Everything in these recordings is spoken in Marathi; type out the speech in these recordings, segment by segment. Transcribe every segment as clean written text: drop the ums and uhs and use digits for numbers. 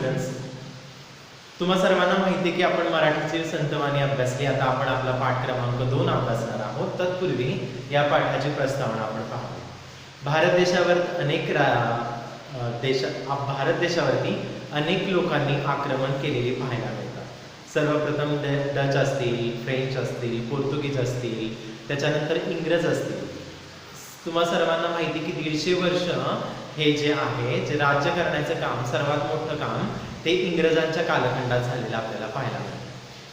स्टुडंट्स, तुम्हा सर्वांना माहिती आहे की आपण मराठीची संतवाणी अभ्यासली. आता आपण आपला पाठ क्रमांक 2 अभ्यासणार आहोत. तत्पूर्वी या पाठाची प्रस्तावना आपण पाहू. भारत देशावरती अनेक लोकांनी आक्रमण केलेली पाहायला मिळतात. सर्वप्रथम डच असतील, फ्रेंच असतील, पोर्तुगीज असतील, त्याच्यानंतर इंग्रज असतील. तुम्हा सर्वांना माहिती की 150 वर्ष हे जे आहे जे राज्य करण्याचं काम, सर्वात मोठं काम ते इंग्रजांच्या कालखंडात झालेलं आपल्याला पाहायला मिळतं.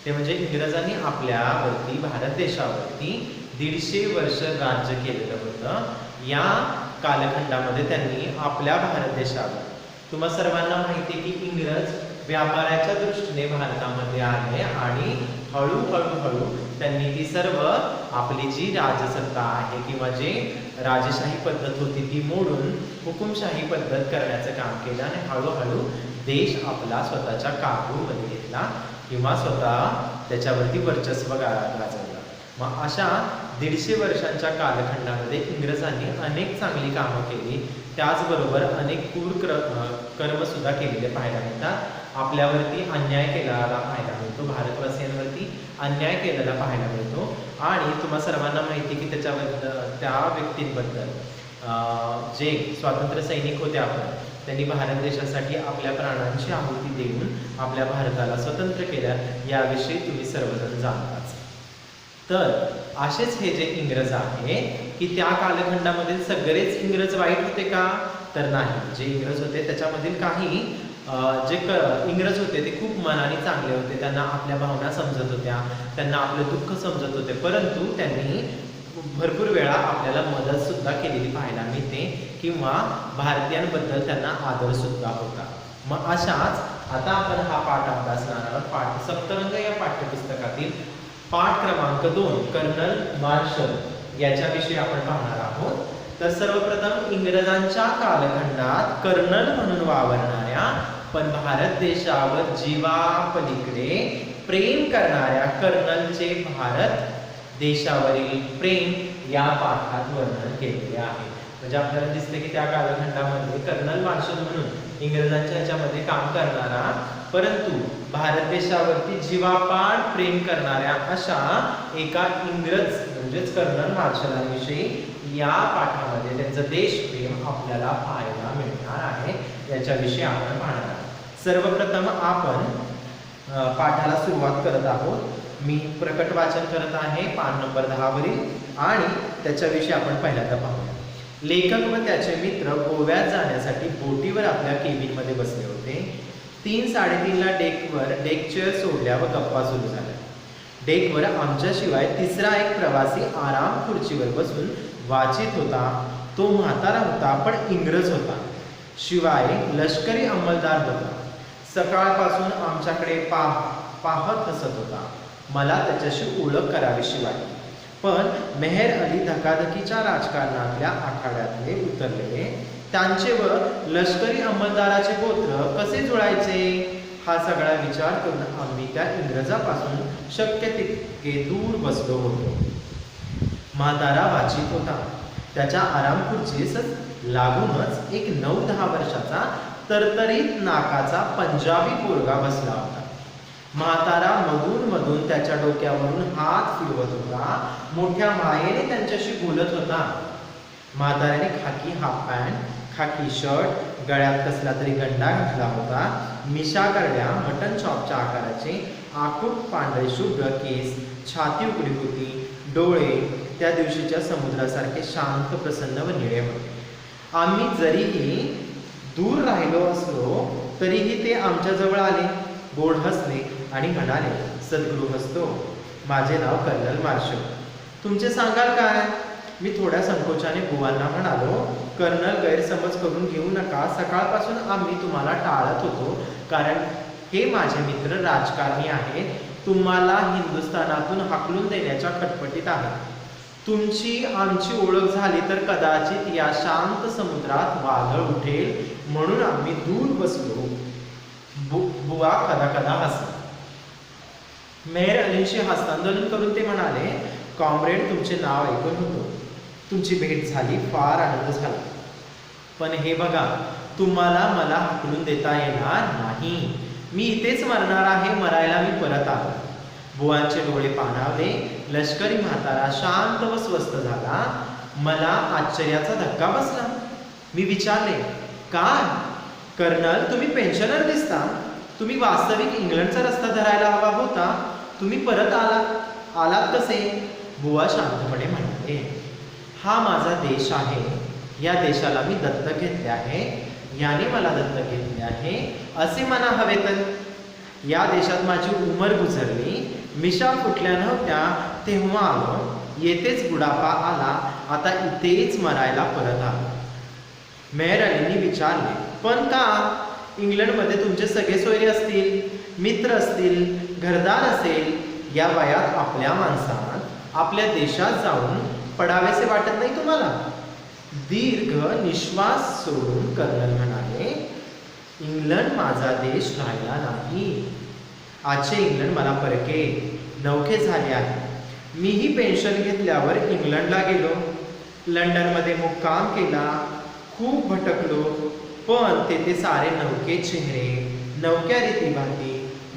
ते म्हणजे इंग्रजांनी आपल्यावरती, भारत देशावरती 150 वर्ष राज्य केलेलं होतं. या कालखंडामध्ये त्यांनी आपल्या भारत देशावर, तुम्हा सर्वांना माहिती आहे की इंग्रज व्यापाराच्या दृष्टीने भारतामध्ये आले आणि हळूहळू त्यांनी ती सर्व आपली जी राजसत्ता आहे किंवा जे राजशाही पद्धत होती ती मोडून हुकुमशाही पद्धत करण्याचं काम केलं आणि हळूहळू देश आपला स्वतःच्या काबूमध्ये घेतला किंवा स्वतः त्याच्यावरती वर्चस्व गाजवलं. मग अशा 150 वर्षांच्या कालखंडामध्ये इंग्रजांनी अनेक चांगली कामं केली, त्याचबरोबर अनेक कर्म सुद्धा केलेले पाहायला मिळतात. आपल्यावरती अन्याय केलेला पाहायला मिळतो, भारतवासियांवरती अन्याय केलेला पाहायला मिळतो. आणि तुम्हा सर्वांना माहिती की त्या व्यक्तींबद्दल जे स्वातंत्र्य सैनिक होते त्यांनी भारत देशासाठी आपल्या प्राणांची आहुती देऊन आपल्या भारताला स्वतंत्र केलं, याविषयी तुम्ही सर्वजण जाणताच. तर असेच हे जे इंग्रज आहे की त्या कालखंडामधील सगळेच इंग्रज वाईट होते का? तर नाही. जे इंग्रज होते त्याच्यामधील काही इंग्रज होते ते खूप मनाने चांगले होते. त्यांना आपल्या भावना समजत होत्या, त्यांना आपलं दुःख समजत होते, परंतु त्यांनी भरपूर वेळा आपल्याला मदत सुद्धा केलेली पाहायला मिळते किंवा भारतीयांबद्दल त्यांना आदर सुद्धा होता. मग अशाच आता आपण हा पाठ अभ्यासणार आहोत. पाठ सप्तरंग या पाठ्यपुस्तकातील पाठ क्रमांक 2 कर्नल मार्शल याच्याविषयी आपण पाहणार आहोत. तर सर्वप्रथम इंग्रजांच्या कालखंडात कर्नल म्हणून वावरणाऱ्या पण भारत देशावर जीवापलीकडे प्रेम करणाऱ्या कर्नलचे भारत देशावरील प्रेम या पाठात वर्णन केलेले आहे. म्हणजे आपल्याला दिसते की त्या कालखंडामध्ये कर्नल मार्शल म्हणून इंग्रजांच्या ह्याच्यामध्ये काम करणारा परंतु भारत देशावरती जीवापाड प्रेम करणाऱ्या अशा एका इंग्रज म्हणजेच कर्नल मार्शलांविषयी या पाठामध्ये त्यांचं देशप्रेम आपल्याला पाहायला मिळणार आहे. याच्याविषयी आपण पाहणार आहोत. सर्वप्रथम आपण पाठाला सुरुवात करत आहोत. मी प्रकट वाचन करत आहे पान नंबर 10 वरील आणि त्याच्याविषयी आपण पहिल्यांदा पाहूया. लेखक व त्याचे मित्र गोव्यात जाण्यासाठी बोटीवर आपल्या केबिन मध्ये बसले होते. 3:30 ला डेक चेअर सोडल्या व गप्पा सुरू झाल्या. डेकवर आमच्याशिवाय तिसरा एक प्रवासी आराम खुर्चीवर बसून वाचित होता. तो म्हातारा होता पण इंग्रज होता, शिवाय लष्करी अंमलदार होता. सकाळपासून आमच्याकडे पाहत हसत होता. मला त्याच्याशी ओळख करावीशी वाटली, पण मेहर अली धकाधकीच्या राजकारणातल्या आखाड्यातले उतरलेले, त्यांचे व लष्करी अंमलदाराचे गोत्र कसे जुळायचे हा सगळा विचार करून आम्ही त्या इंग्रजापासून शक्य तितके दूर बसलो होतो. म्हातारा वाचित होता. त्याच्या आराम खुर्चीस लागूनच एक 9-10 वर्षाचा तरतरीत नाकाचा पंजाबी पोरगा बसला होता. म्हातारा मधून त्याच्या डोक्यावरून हात फिरवत होता, मोठ्या मायेने त्यांच्याशी बोलत होता. म्हाताऱ्याने खाकी हाफ पॅन्ट, खाकी शर्ट, गळ्यात कसला तरी गंडा घातला होता. मिशा करड्या मटन चॉपच्या आकाराचे, आखूट पांढरे शुभ्र केस, छाती उघडी होती, डोळे त्या दिवशीच्या समुद्रासारखे शांत, प्रसन्न व निळे होते. आम्ही जरीही दूर राहिलो असलो तरीही ते आमच्या जवळ आले, गोड हसले आणि म्हणाले, सद्गृहस्थो, माझे नाव कर्नल मार्शल, तुमचे सांगाल काय? मी थोड्या संकोचाने बुवांना म्हणालो, कर्नल, गैरसमज करून घेऊ नका. सकाळपासून आम्ही तुम्हाला टाळत होतो कारण हे माझे मित्र राजकारणी आहेत, तुम्हाला हिंदुस्थानातून हाकलून देण्याच्या खटपटीत आहेत. तुमची आमची ओळख झाली तर कदाचित या शांत समुद्रात वादळ उठेल म्हणून आम्ही दूर बसलो. बुवा कदा हसला. मेहर अलींशी हस्तांदोलन करून ते म्हणाले, कॉम्रेड, तुमचे नाव ऐकून होतो, तुमची भेट झाली, फार आनंद झाला. पण हे बघा, तुम्हाला मला हाकलून देता येणार नाही. मी इथेच मरणार आहे, मरायला मी परत आलो. बुवांचे डोळे पाणावले. लष्करी म्हातारा शांत व स्वस्थ झाला. मला आश्चर्याचा धक्का बसला. मी विचारले, काय कर्नल, तुम्ही पेन्शनर दिसता. तुम्ही वास्तविक इंग्लंडचा रस्ता धरायला हवा होता. तुम्ही परत आलात कसे? बुवा शांतपणे म्हणाले, हा माझा देश आहे. या देशाला मी दत्तक घेतले आहे. याने मला दत्तक घेतले आहे असे म्हणा हवे तर. या देशात माझी उमर गुजरली. मिशा फुटल्या नव्हत्या तेव्हा आलो. येथेच बुडापा आला. आता इथेच मरायला परत आलो. मेहर अलींनी विचारले, पण का? इंग्लंडमध्ये तुमचे सगळे सोयरे असतील, मित्र असतील, घरदार असेल. या वयात आपल्या माणसात आपल्या देशात जाऊन पडावेसे वाटत नाही तुम्हाला? दीर्घ निश्वास सोडून कर्नल म्हणाले, इंग्लंड माझा देश राहिला नाही. आजचे इंग्लंड मला परके नवखे झाले आहे. मीही पेन्शन घेतल्यावर इंग्लंडला गेलो. लंडनमध्ये मुक्काम केला. खूप भटकलो. पण तेथे सारे नवखे चेहरे, नवख्या रीतीभाती,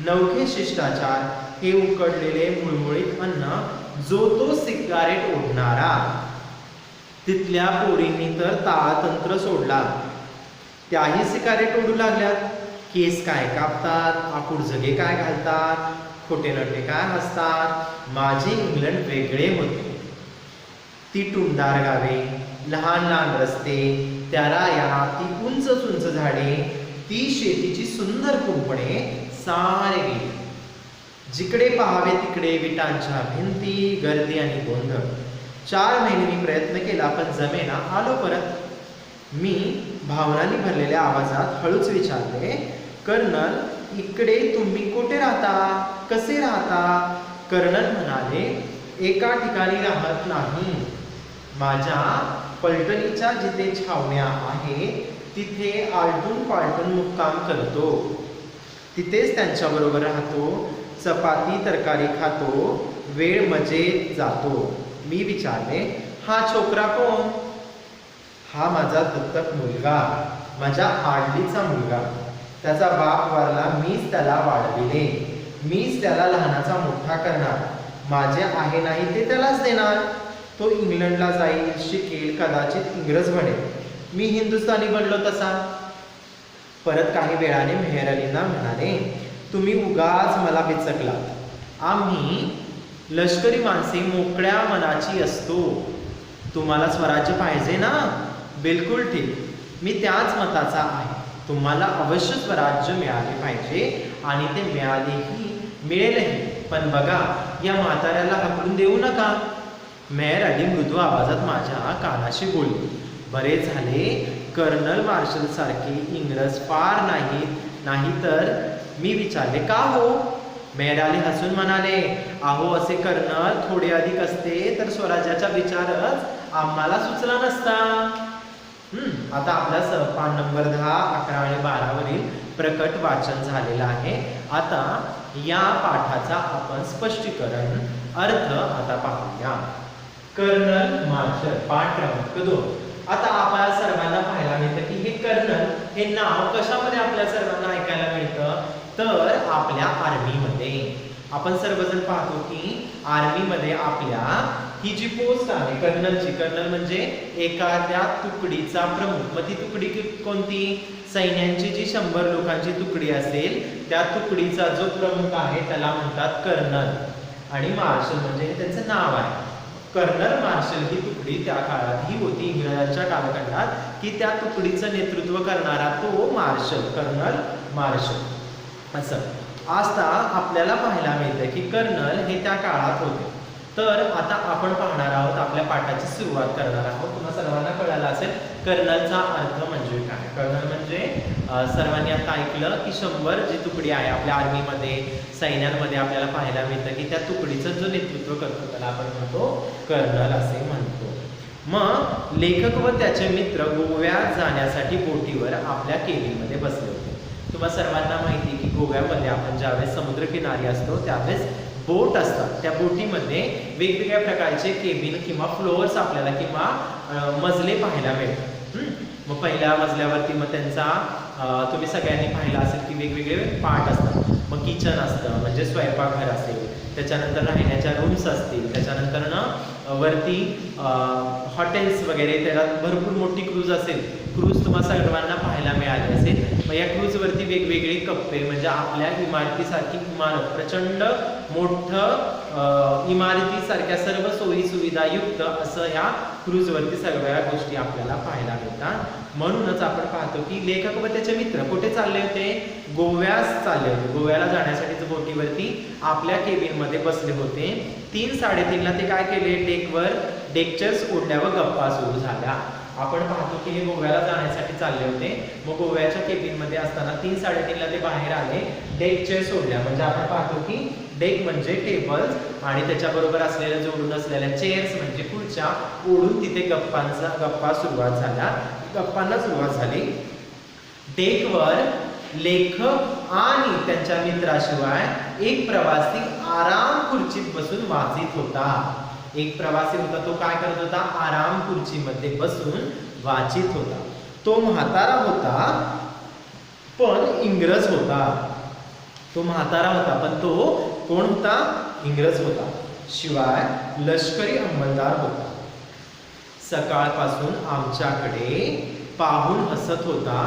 नवखे शिष्टाचार, हे उकडलेले मुळमुळीत अन्न, जो तो सिगारेट ओढणारा. तिथल्या पोरींनी तर ताळतंत्र सोडला. त्याही सिगारेट ओढू लागल्यात. केस काय कापतात, आकुड जगे काय घालतात, खोटे नटे काय हसतात. माझे इंग्लंड वेगळे होते. ती टुमदार गावे, लहान लहान रस्ते, त्या राया, ती उंच उंच झाडे, ती शेतीची सुंदर कुंपणे, सारे गेले. जिकडे पाहावे तिकडे विटांच्या भिंती, गर्दी आणि गोंधळ. 4 महिने मी प्रयत्न केला, पण जमेना. आलो परत. मी भावनांनी भरलेल्या आवाजात हळूच विचारले, कर्नल, इकडे तुम्ही कुठे राहता, कसे राहता? कर्नल म्हणाले, एका ठिकाणी राहत नाही. माझ्या पलटणीच्या जिथे छावण्या आहे तिथे आलटून पालटून मुक्काम करतो. तिथेच त्यांच्याबरोबर राहतो. चपाती तरकारी खातो. वेळ मजेत जातो. मी विचारले, हा छोकरा कोण? हा माझा दत्तक मुलगा, माझ्या आडलीचा मुलगा. त्याचा बाप वारला, मीच त्याला वाढविले. मीच त्याला लहानाचा मोठा करणार. माझे आहे नाही ते त्यालाच देणार. तो इंग्लंडला जाईल, शिकेल, कदाचित इंग्रज बनेल. मी हिंदुस्थानी बनलो तसा. परत काही वेळाने मेहर अलींना म्हणाले, तुम्ही उगाच मला बिचकलात. आम्ही लष्करी माणसे मोकळ्या मनाची असतो. तुम्हाला स्वराज्य पाहिजे ना? बिलकुल ठीक, मी त्याच मताचा आहे. तुम्हाला अवश्य स्वराज्य मिळाले पाहिजे आणि ते मिळेलही. पण बघा, या म्हाताऱ्याला हाकलून देऊ नका. मेहर अली मृदू आवाजात माझ्या कानाशी बोलली. बरे झाले कर्नल मार्शल सारखे इंग्रज फार नाही तर. मी विचारले, का हो? मेहर अली हसून म्हणाले, अहो असे कर्नल थोडे अधिक असते तर स्वराज्याचा विचारच आम्हाला सुचला नसता. आता आपल्या पान नंबर 10, 11 आणि 12 वरील प्रकट वाचन झालेलं आहे. आता या पाठाचा आपण स्पष्टीकरण अर्थ आता पाहूया. कर्नल मार्शल, पाठ क्रमांक 2. आता आपल्या सर्वांना पाहायला मिळतं की हे कर्नल हे नाव कशामध्ये आपल्या सर्वांना ऐकायला मिळतं? तर आपल्या आर्मीमध्ये. आपण सर्वजण पाहतो की आर्मीमध्ये आपल्या ही जी पोस्ट आहे कर्नलची, कर्नल म्हणजे एखाद्या तुकडीचा प्रमुख. मग ती तुकडी कोणती? सैन्यांची जी 100 लोकांची तुकडी असेल त्या तुकडीचा जो प्रमुख आहे त्याला म्हणतात कर्नल. आणि मार्शल म्हणजे हे त्यांचं नाव आहे. कर्नल मार्शल ही तुकडी त्या काळात ही होती इंग्रजांच्या कालखंडात की त्या तुकडीचं नेतृत्व करणारा तो मार्शल, कर्नल मार्शल असं. आता आपल्याला पाहायला मिळतं की कर्नल हे त्या काळात होते. तर आता आपण पाहणार आहोत, आपल्या पाठाची सुरुवात करणार आहोत. तुम्हाला सर्वांना कळालं असेल कर्नलचा अर्थ म्हणजे काय. कर्नल म्हणजे सर्वांनी आता ऐकलं की 100 जी तुकडी आहे आपल्या आर्मीमध्ये, सैन्यांमध्ये आपल्याला पाहायला मिळतं की त्या तुकडीचं जो नेतृत्व करतो त्याला आपण म्हणतो कर्नल असे म्हणतो. मग लेखक व त्याचे मित्र गोव्यात जाण्यासाठी बोटीवर आपल्या केबिनमध्ये बसले होते. तुम्हाला सर्वांना माहिती की गोव्यामध्ये आपण ज्यावेळेस समुद्रकिनारी असतो त्यावेळेस बोट असतात. त्या बोटीमध्ये वेगवेगळ्या प्रकारचे केबिन किंवा फ्लोअर्स आपल्याला किंवा मजले पाहायला मिळतात. मग पहिल्या मजल्यावरती मग त्यांचा तुम्ही सगळ्यांनी पाहिलं असेल की वेगवेगळे पार्ट असतात. मग किचन असतं म्हणजे स्वयंपाकघर असेल, त्याच्यानंतर राहण्याच्या रूम्स असतील, त्याच्यानंतर ना वरती हॉटेल्स वगैरे, त्याच्यात भरपूर मोठी क्रूज असेल. क्रूज तुम्हाला सर्वांना पाहायला मिळाली असेल. मग या क्रूजवरती वेगवेगळे कप्पे म्हणजे आपल्या इमारतीसारखी इमारत, प्रचंड मोठं इमारतीसारख्या सर्व सोयी सुविधायुक्त असं ह्या क्रूजवरती सगळ्या गोष्टी आपल्याला पाहायला मिळतात. म्हणूनच आपण पाहतो की लेखक व त्याचे मित्र कुठे चालले होते? गोव्यास चालले होते. गोव्याला जाण्यासाठी बोटीवरती आपल्या केबिनमध्ये बसले होते. 3-3:30ला ते काय केले? डेकचर्स ओढल्या व गप्पा सुरू झाल्या. आपण पाहतो की हे गोव्याला जाण्यासाठी चालले होते. मग गोव्याच्या केबिनमध्ये असताना 3-3:30ला ते बाहेर आले. डेक चेअर सोडल्या म्हणजे आपण पाहतो की डेक म्हणजे टेबल्स आणि त्याच्याबरोबर असलेल्या जोडून असलेल्या चेअर्स म्हणजे खुर्च्या ओढून तिथे गप्पा सुरुवात झाल्या. गप्पांना सुरुवात झाली. डेकवर लेखक आणि त्यांच्या मित्राशिवाय एक प्रवासी आराम खुर्चीत बसून वाचित होता. एक प्रवासी होता, तो काय करत होता? आराम खुर्चीमध्ये बसून वाचित होता. तो म्हातारा होता पण इंग्रज होता. तो म्हातारा होता पण तो कोण होता? इंग्रज होता. शिवाय लष्करी अंमलदार होता. सकाळपासून आमच्याकडे पाहून हसत होता.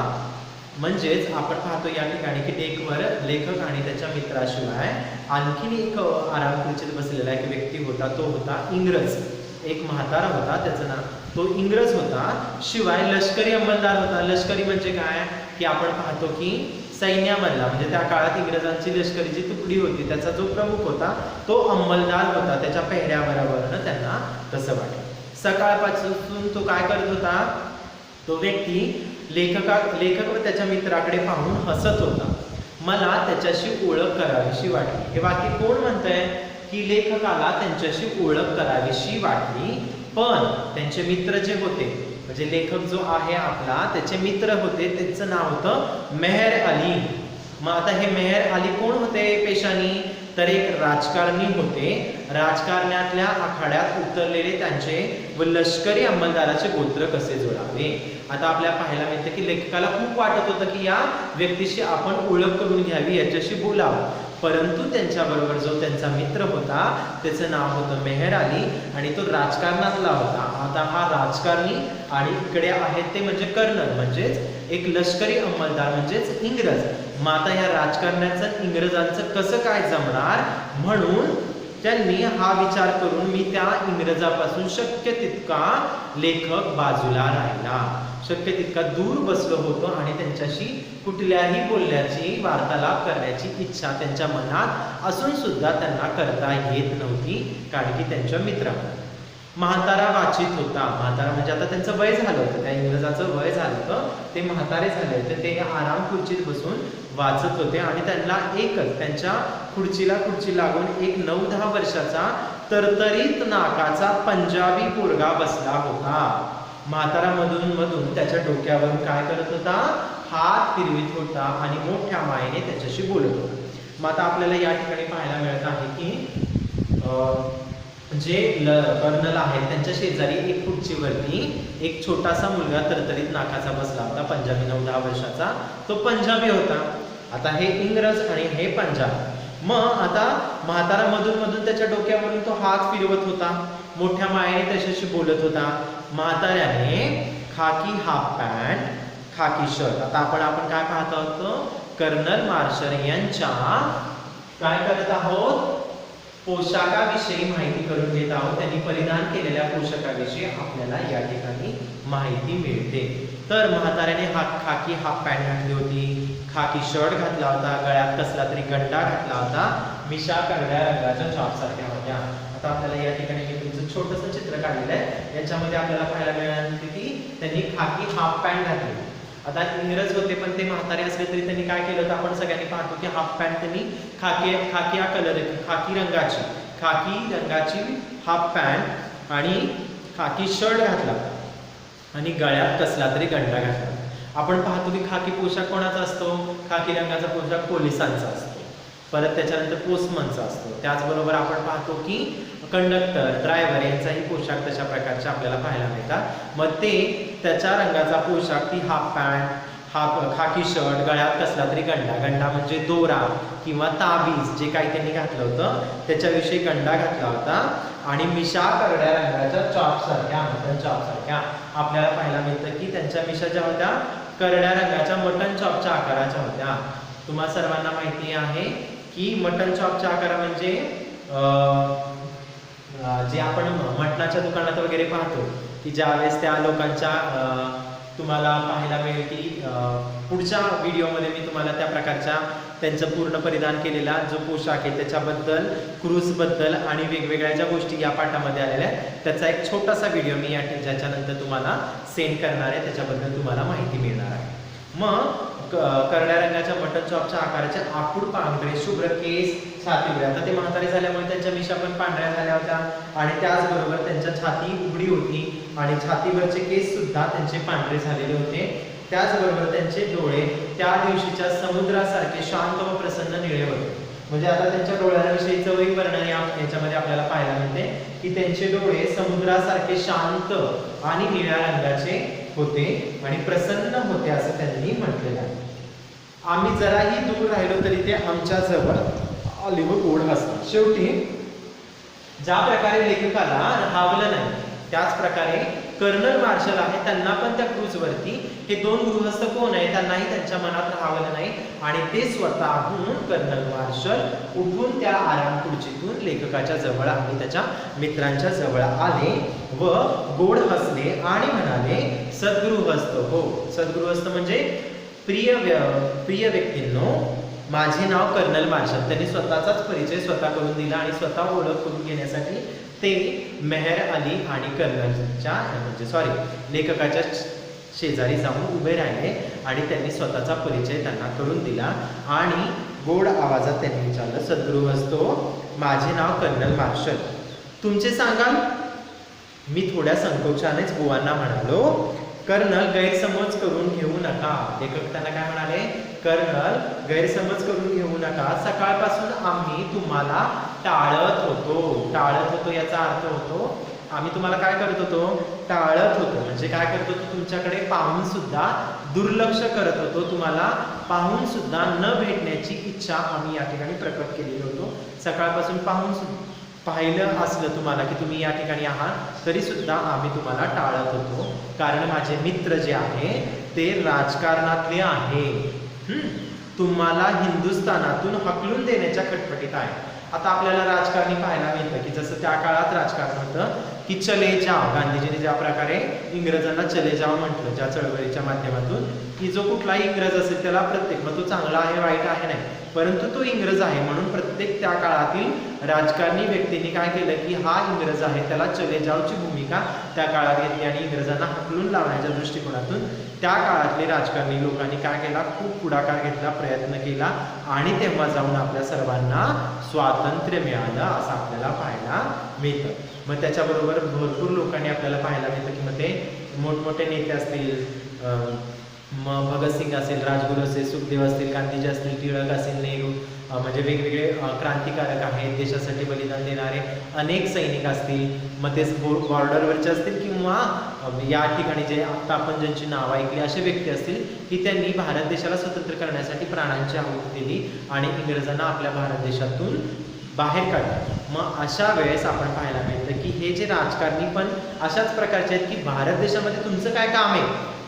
म्हणजेच आपण पाहतो या ठिकाणी की डेकवर लेखक आणि त्याच्या मित्राशिवाय आणखीन एक आराम खुर्चीत बसलेला एक व्यक्ती होता. तो होता इंग्रज. एक म्हातारा होता, त्याचं नाव, तो इंग्रज होता. शिवाय लष्करी अंमलदार होता. लष्करी म्हणजे काय की आपण पाहतो की सैन्यामधला म्हणजे त्या काळात इंग्रजांची लष्करी जी तुकडी होती त्याचा जो प्रमुख होता तो अंमलदार होता. त्याच्या पेहऱ्याबरोबर त्यांना तसं वाटलं. सकाळपासून तो काय करत होता? तो व्यक्ती लेखक व त्याच्या मित्राकडे पाहून हसत होता. मला त्याच्याशी ओळख करावीशी वाटली. हे वाक्य कोण म्हणतंय? की लेखकाला त्यांच्याशी ओळख करावीशी वाटली. पण त्यांचे मित्र जे होते म्हणजे लेखक जो आहे आपला त्याचे मित्र होते, त्यांचं नाव होतं मेहर अली. मग आता हे मेहर अली कोण होते पेशानी? तर एक राजकारणी होते. राजकारणातल्या आखाड्यात उतरलेले त्यांचे व लष्करी अंमलदाराचे गोत्र कसे जोडावे. आता आपल्याला पाहायला मिळतं की लेखकाला खूप वाटत होतं की या व्यक्तीशी आपण ओळख करून घ्यावी, याच्याशी बोलावं. परंतु त्यांच्याबरोबर जो त्यांचा मित्र होता त्याचं नाव होतं मेहर अली आणि तो राजकारणातला होता. आता हा राजकारणी आणि इकडे आहेत ते म्हणजे कर्नल म्हणजेच एक लष्करी अंमलदार म्हणजेच इंग्रज. मग आता या राजकारण्याचं इंग्रजांचं कसं काय जमणार? म्हणून त्यांनी हा विचार करून मी त्या इंग्रजापासून शक्य तितका लेखक बाजूला राहिला, शक्य तितका दूर बसलो होतो आणि त्यांच्याशी कुठल्याही बोलण्याची वार्तालाप करण्याची इच्छा त्यांच्या मनात असून सुद्धा त्यांना करता येत नव्हती, कारण की त्यांच्या मित्रांना. म्हातारा वाचित होता. म्हातारा म्हणजे आता त्यांचं वय झालं होतं, त्या इंग्रजाचं वय झालं होतं, ते म्हातारे झाले होते. ते आराम खुर्चीत बसून वाचत होते आणि त्यांना एकच त्यांच्या खुर्ची लागून एक 9-10 वर्षाचा तरतरीत नाकाचा पंजाबी पोरगा बसला होता. म्हातारा मधून त्याच्या डोक्यावरून काय करत होता? हात फिरवित होता आणि मोठ्या मायेने त्याच्याशी बोलत होता. मग आता आपल्याला या ठिकाणी पाहायला मिळत आहे की जे कर्नल आहेत त्यांच्या शेजारी एक खुर्चीवरती एक छोटासा मुलगा तरतरीत नाकाचा बसला होता, पंजाबी, 9-10 वर्षाचा. तो पंजाबी होता. आता हे इंग्रज आणि हे पंजाब. मग आता म्हातारा मधून त्याच्या डोक्यावरून तो हात फिरवत होता, मोठ्या मायेने त्याच्याशी बोलत होता. म्हाताऱ्याने खाकी हाफ पॅन्ट, खाकी शर्ट. आता आपण काय पाहत आहोत? कर्नल मार्शल यांच्या काय करत आहोत? पोशाखाविषयी माहिती करून घेत आहोत. त्यांनी परिधान केलेल्या पोशाखाविषयी आपल्याला या ठिकाणी माहिती मिळते. तर म्हाताऱ्याने खाकी हाफ पॅन्ट घातली होती, खाकी शर्ट घातला होता, गळ्यात कसला तरी गंडा घातला होता, मिशा करड्या रंगाच्या चॉपसारख्या होत्या. आता आपल्याला या ठिकाणी मी तुमचं छोटंसं चित्र काढलेलं आहे, याच्यामध्ये आपल्याला पाहायला मिळालं की त्यांनी खाकी हाफ पॅन्ट घातली. आता इंग्रज होते पण ते म्हातारे असले तरी त्यांनी काय केलं तर आपण सगळ्यांनी पाहतो की हाफ पॅन्ट त्यांनी खाकी हा कलर आहे, खाकी रंगाची हाफ पॅन्ट आणि खाकी शर्ट घातला आणि गळ्यात कसला तरी गंडा घातला. आपण पाहतो की खाकी पोशाख कोणाचा असतो? खाकी रंगाचा पोशाख पोलिसांचा असतो, परत त्याच्यानंतर पोस्टमनचा असतो. त्याचबरोबर आपण पाहतो की कंडक्टर, ड्रायव्हर यांचाही पोशाख तशा प्रकारचे आपल्याला पाहायला मिळतात. मग ते त्याच्या रंगाचा पोशाख, ती हाफ पॅन्ट, खाकी शर्ट, गळ्यात कसला तरी गंडा म्हणजे दोरा किंवा ताबीज, जे काही त्यांनी घातलं होतं त्याच्याविषयी गंडा घातला होता. आणि मिशा करड्या रंगाच्या चॉप सारख्या, मटन चॉप सारख्या आपल्याला पाहायला मिळतं की त्यांच्या मिशा ज्या होत्या करड्या रंगाच्या मटन चॉपच्या आकाराच्या होत्या. तुम्हा सर्वांना माहिती आहे की मटन चॉपच्या आकार म्हणजे जे आपण मटणाच्या दुकानात वगैरे पाहतो की ज्यावेळेस त्या लोकांच्या तुम्हाला पाहायला मिळेल की पुढच्या व्हिडिओमध्ये मी तुम्हाला त्या प्रकारच्या त्यांचं पूर्ण परिधान केलेला जो पोशाख आहे त्याच्याबद्दल, क्रूजबद्दल आणि वेगवेगळ्या ज्या गोष्टी या पाठामध्ये आलेल्या आहेत त्याचा एक छोटासा व्हिडिओ मी ज्याच्यानंतर तुम्हाला सेंड करणार आहे, त्याच्याबद्दल तुम्हाला माहिती मिळणार आहे. मग करड्या रंगाच्या मटन चॉपच्या आकाराचे आखूड पांढरे शुभ्र केस, छातीवर, आता ते म्हातारे झाल्यामुळे त्यांच्या मिशा पण पांढऱ्या झाल्या होत्या आणि त्याचबरोबर त्यांच्या छाती उघडी होती आणि छातीवरचे केस सुद्धा त्यांचे पांढरे झालेले होते. त्याचबरोबर त्यांचे डोळे त्या दिवशीच्या समुद्रासारखे शांत व प्रसन्न निळे होते. म्हणजे आता त्यांच्या डोळ्यांविषयीचं वर्णन याच्यामध्ये आपल्याला पाहायला मिळते की त्यांचे डोळे समुद्रासारखे शांत आणि निळ्या रंगाचे होते आणि प्रसन्न होते असं त्यांनी म्हटलेलं आहे. आम्ही जराही दूर राहिलो तरी ते आमच्या जवळ आले व गोड हसतात. शेवटी ज्या प्रकारे लेखकाला राहावलं नाही त्याच प्रकारे कर्नल मार्शल आहे त्यांना पण त्या क्रूजवरती हे दोन गृहस्थ कोण आहे त्यांनाही त्यांच्या मनात राहावलं नाही आणि ते स्वतःहून कर्नल मार्शल उठून त्या आराम खुर्चीतून लेखकाच्या जवळ आले, त्याच्या मित्रांच्या जवळ आले व गोड हसले आणि म्हणाले, सद्गृहस्थ हो, सद्गृहस्थ म्हणजे प्रिय व्यक्तींनो, माझे नाव कर्नल मार्शल. त्यांनी स्वतःचाच परिचय स्वतः करून दिला आणि स्वतः ओळख करून घेण्यासाठी ते मेहर अली आणि कर्नलच्या लेखकाच्या शेजारी जाऊन उभे राहिले आणि त्यांनी स्वतःचा परिचय त्यांना करून दिला आणि गोड आवाजात त्यांनी विचारलं, सद्गृहस्थो, माझे नाव कर्नल मार्शल, तुमचे सांगाल? मी थोड्या संकोचानेच बुवांना म्हणालो. कर्नल, गैरसमज करून घेऊ नका. लेखक त्यांना काय म्हणाले? कर्नल, गैरसमज करून घेऊ नका. सकाळपासून आम्ही तुम्हाला टाळत होतो याचा अर्थ होतो आम्ही तुम्हाला काय करत होतो? टाळत होतो. म्हणजे काय करत होतो? तुमच्याकडे पाहून सुद्धा दुर्लक्ष करत होतो. तुम्हाला पाहून सुद्धा न भेटण्याची इच्छा आम्ही या ठिकाणी प्रकट केलेली होतो. सकाळपासून पाहिलं असलं तुम्हाला की तुम्ही या ठिकाणी आहात तरी सुद्धा आम्ही तुम्हाला टाळत होतो, कारण माझे मित्र जे आहे ते राजकारणातले आहे, तुम्हाला हिंदुस्थानातून हकलून देण्याच्या खटपटीत आहे. आता आपल्याला राजकारणी पाहायला मिळतं की जसं त्या काळात राजकारण होतं की चले जाव, गांधीजींनी ज्या प्रकारे इंग्रजांना चले जाव म्हटलं ज्या चळवळीच्या माध्यमातून, की जो कुठलाही इंग्रज असेल त्याला प्रत्येक, मग तो चांगला आहे वाईट आहे नाही, परंतु तो इंग्रज आहे म्हणून प्रत्येक त्या काळातील राजकारणी व्यक्तींनी काय केलं की हा इंग्रज आहे त्याला चले जावची भूमिका त्या काळात घेतली आणि इंग्रजांना हकलून लावण्याच्या दृष्टिकोनातून त्या काळातले राजकारणी लोकांनी काय केला, खूप पुढाकार घेतला, प्रयत्न केला आणि तेव्हा जाऊन आपल्या सर्वांना स्वातंत्र्य मिळालं असं आपल्याला पाहायला मिळतं. मग त्याच्याबरोबर भरपूर लोकांनी आपल्याला पाहायला मिळतं की मग ते मोठमोठे नेते असतील, मग भगतसिंग असेल, राजगुरू असेल, सुखदेव असतील, गांधीजी असतील, टिळक असेल, नेहरू, म्हणजे वेगवेगळे क्रांतिकारक आहेत, देशासाठी बलिदान देणारे अनेक सैनिक असतील, मग ते बॉर्डरवरचे असतील किंवा या ठिकाणी जे आता आपण ज्यांची नावं ऐकली असे व्यक्ती असतील की त्यांनी भारत देशाला स्वतंत्र करण्यासाठी प्राणांची आहुती दिली आणि इंग्रजांना आपल्या भारत देशातून बाहेर काढलं. मग अशा वेळेस आपण पाहायला मिळतं की हे जे राजकारणी पण अशाच प्रकारचे आहेत की भारत देशामध्ये तुमचं काय काम आहे,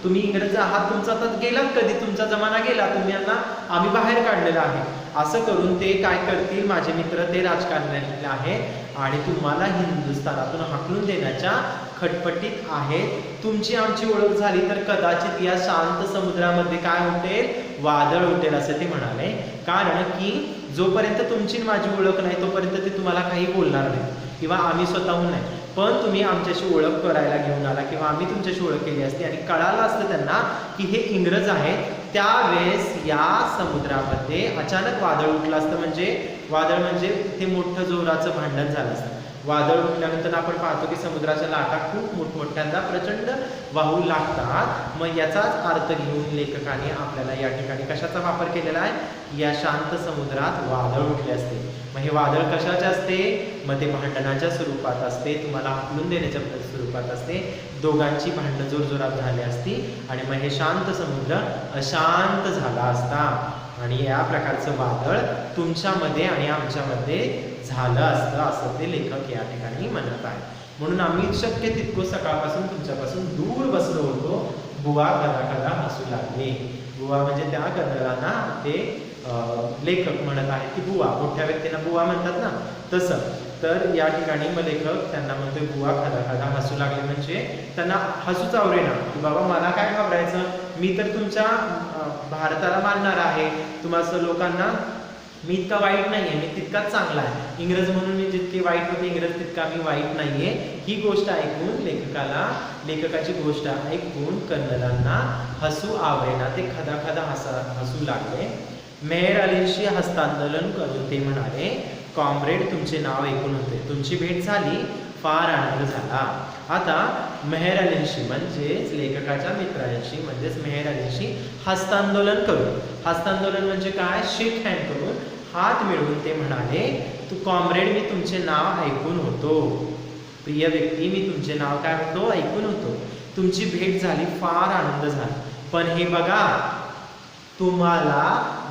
तुम्ही इंग्रज आहात, तुमचा तर गेलात कधी, तुमचा जमाना गेला, तुम्ही यांना आम्ही बाहेर काढलेलं आहे असं करून ते काय करतील, माझे मित्र ते राजकारणी आहेत आणि तुम्हाला हिंदुस्थानातून हाकलून देण्याच्या खटपटीत आहेत. तुमची आमची ओळख झाली तर कदाचित या शांत समुद्रामध्ये काय उठेल, वादळ उठेल असं ते म्हणाले. कारण की जोपर्यंत तुमची माझी ओळख नाही तोपर्यंत ते तुम्हाला काही बोलणार नाही किंवा आम्ही स्वतःहून नाही, पण तुम्ही आमच्याशी ओळख करायला घेऊन आला किंवा आम्ही तुमच्याशी ओळख केली असती आणि कळालं असतं त्यांना की हे इंग्रज आहेत, त्यावेळेस या समुद्रामध्ये अचानक वादळ उठलं असतं. म्हणजे वादळ म्हणजे ते मोठं जोराचं भांडण झालं असतं. वादळ उठल्यानंतर आपण पाहतो की समुद्राच्या लाटा खूप मोठमोठ्यांदा प्रचंड वाहू लागतात. मग याचाच अर्थ घेऊन लेखकाने आपल्याला या ठिकाणी कशाचा वापर केलेला आहे, या शांत समुद्रात वादळ उठले असते. मग हे वादळ कशाचे असते, मग ते भांडणाच्या स्वरूपात असते, तुम्हाला हाकलून देण्याच्या स्वरूपात असते, दोघांची भांडणं जोरजोरात झाली असती आणि मग हे शांत समुद्र अशांत झाला असता आणि या प्रकारचं वादळ तुमच्यामध्ये आणि आमच्यामध्ये झालं असतं, असं ते लेखक या ठिकाणी म्हणत आहे. म्हणून आम्ही शक्य तितकं सकाळपासून तुमच्यापासून दूर बसलो होतो. बुवा खदा खदा हसू लागले. बुवा म्हणजे त्या कर्नलांना ते लेखक म्हणत आहे की बुवा, मोठ्या व्यक्तींना बुवा म्हणतात ना, तसं. तर या ठिकाणी मग लेखक त्यांना म्हणतोय बुवा खदा खदा हसू लागले, म्हणजे त्यांना हसूच आवरेना की बाबा मला काय घाबरायचं, मी तर तुमच्या भारताला मानणार आहे, तुम्हाला लोकांना मी इतका वाईट नाहीये, मी तितकाच चांगला आहे, इंग्रज म्हणून मी जितके वाईट होते इंग्रज तितका मी वाईट नाहीये. ही गोष्ट ऐकून लेखकाची गोष्ट ऐकून कर्नलांना हसू आवरेना, ते खदा खदा हसू लागले. मेहर अलीशी हस्तांदोलन करून ते म्हणाले, कॉम्रेड तुमचे नाव ऐकून होते, तुमची भेट झाली, फार आनंद झाला. आता मेहर अलींशी म्हणजेच लेखकाच्या मित्रांशी म्हणजेच मेहर अलींशी हस्तांदोलन करून, हस्तांदोलन म्हणजे काय, शेक हँड करून हात मिळवून ते म्हणाले, तू कॉम्रेड मी तुमचे नाव ऐकून होतो, प्रिय व्यक्ती मी तुमचे नाव काय होतो, ऐकून होतो, तुमची भेट झाली, फार आनंद झाला, पण हे बघा तुम्हाला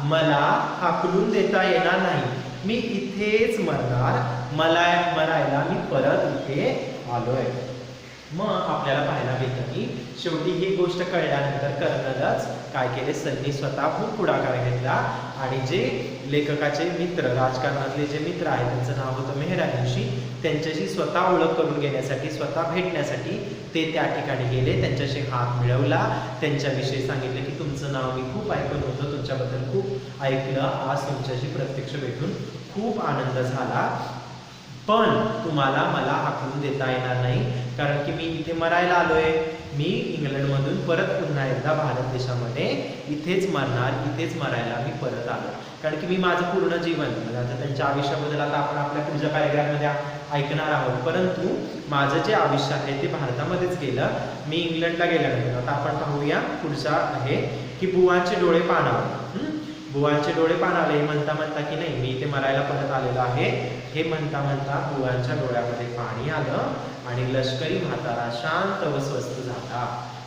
मला हाकलून देता येणार नाही, मी इथेच मरणार, मरायला मी परत इथे आलोय. मग आपल्याला पाहायला मिळतं की शेवटी ही गोष्ट कळल्यानंतर कर्नलच काय केले, सन्नी स्वतःहून पुढाकार घेतला आणि जे लेखकाचे मित्र, राजकारणातले जे मित्र आहेत, त्यांचं नाव होतं मेहर अलींशी, त्यांच्याशी स्वतः ओळख करून घेण्यासाठी, स्वतः भेटण्यासाठी ते त्या ठिकाणी गेले, त्यांच्याशी हात मिळवला, त्यांच्याविषयी सांगितले की तुमचं नाव मी खूप ऐकून होतं, तुमच्याबद्दल खूप ऐकलं, आज तुमच्याशी प्रत्यक्ष भेटून खूप आनंद झाला, पण तुम्हाला मला हाकलून देता येणार नाही, कारण की मी इथे मरायला आलोय, मी इंग्लंडमधून परत पुन्हा एकदा भारत देशामध्ये इथेच मरणार, इथेच मरायला मी परत आलो, कारण की मी माझं पूर्ण जीवन, आता त्यांच्या आयुष्याबद्दल आता आपण आपल्या पुढच्या पॅरेग्राफमध्ये ऐकणार आहोत, परंतु माझं जे आयुष्य आहे ते भारतामध्येच गेलं, मी इंग्लंडला गेल्यानंतर. आता आपण पाहूया पुढचा आहे की बुवांचे डोळे पाणावले. बुवांचे डोळे पाणावले म्हणता म्हणता की नाही मी इथे मरायला परत आलेलो आहे, हे म्हणता म्हणता बुवांच्या डोळ्यामध्ये पाणी आलं आणि लष्करी म्हातारा शांत व स्वस्थ झाला.